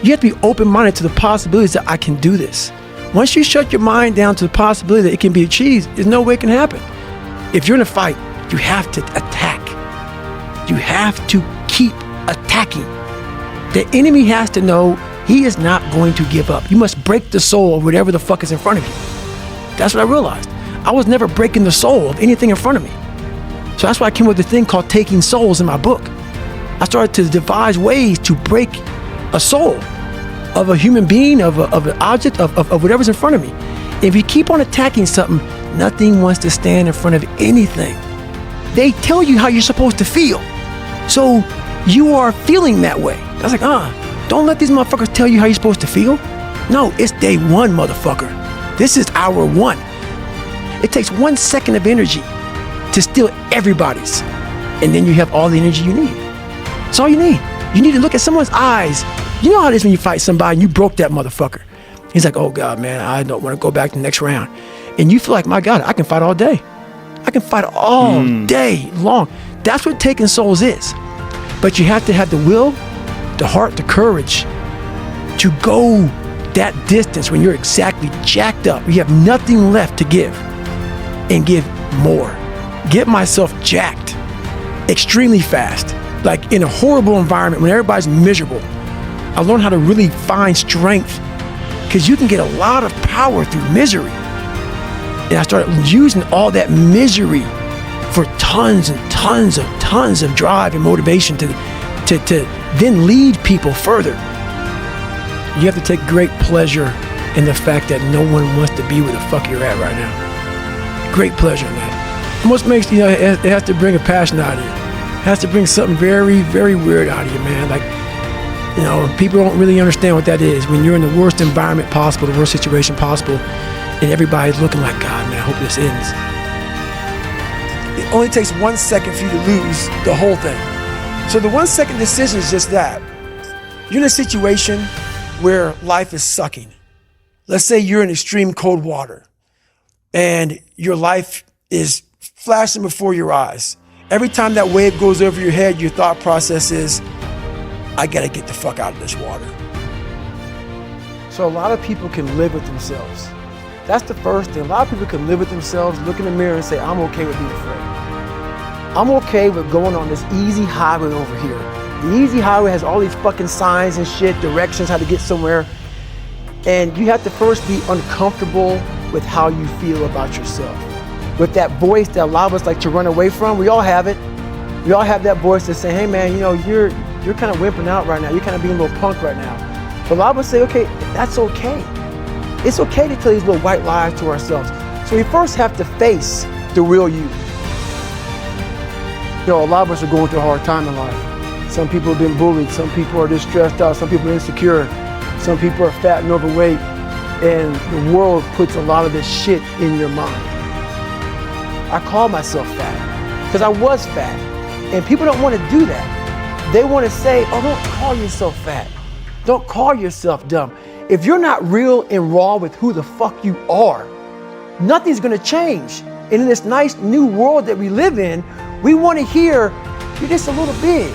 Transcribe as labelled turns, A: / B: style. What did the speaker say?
A: You have to be open-minded to the possibilities that I can do this. Once you shut your mind down to the possibility that it can be achieved, there's no way it can happen. If you're in a fight, you have to attack. You have to keep attacking. The enemy has to know he is not going to give up. You must break the soul of whatever the fuck is in front of you. That's what I realized. I was never breaking the soul of anything in front of me. So that's why I came with a thing called Taking Souls in my book. I started to devise ways to break a soul of a human being, of an object, of whatever's in front of me. If you keep on attacking something, nothing wants to stand in front of anything. They tell you how you're supposed to feel. So you are feeling that way. I was like, don't let these motherfuckers tell you how you're supposed to feel. No, it's day one, motherfucker. This is hour one. It takes 1 second of energy to steal everybody's. And then you have all the energy you need. That's all you need. You need to look at someone's eyes. You know how it is when you fight somebody and you broke that motherfucker. He's like, oh God, man, I don't want to go back to the next round. And you feel like, my God, I can fight all day. I can fight all day long. That's what taking souls is. But you have to have the will, the heart, the courage to go that distance when you're exactly jacked up. You have nothing left to give and give more. Get myself jacked extremely fast, like in a horrible environment when everybody's miserable. I learned how to really find strength because you can get a lot of power through misery. And I started using all that misery for tons of drive and motivation to then lead people further. You have to take great pleasure in the fact that no one wants to be where the fuck you're at right now. Great pleasure in that. It makes, it has to bring a passion out of you. It has to bring something very, very weird out of you, man. Like, people don't really understand what that is. When you're in the worst environment possible, the worst situation possible, and everybody's looking like, God, man, I hope this ends. It only takes 1 second for you to lose the whole thing. So the 1 second decision is just that. You're in a situation where life is sucking. Let's say you're in extreme cold water and your life is flashing before your eyes. Every time that wave goes over your head, your thought process is, I gotta get the fuck out of this water. So a lot of people can live with themselves. That's the first thing. A lot of people can live with themselves, look in the mirror and say, I'm okay with being afraid. I'm okay with going on this easy highway over here. The easy highway has all these fucking signs and shit, directions, how to get somewhere. And you have to first be uncomfortable with how you feel about yourself. With that voice that a lot of us like to run away from, we all have it. We all have that voice that's saying, hey man, you're kind of wimping out right now. You're kind of being a little punk right now. But a lot of us say, okay, that's okay. It's okay to tell these little white lies to ourselves. So we first have to face the real you. A lot of us are going through a hard time in life. Some people have been bullied. Some people are just stressed out. Some people are insecure. Some people are fat and overweight. And the world puts a lot of this shit in your mind. I call myself fat because I was fat. And people don't want to do that. They want to say, oh, don't call yourself fat. Don't call yourself dumb. If you're not real and raw with who the fuck you are, nothing's going to change. And in this nice new world that we live in, we want to hear, you're just a little big.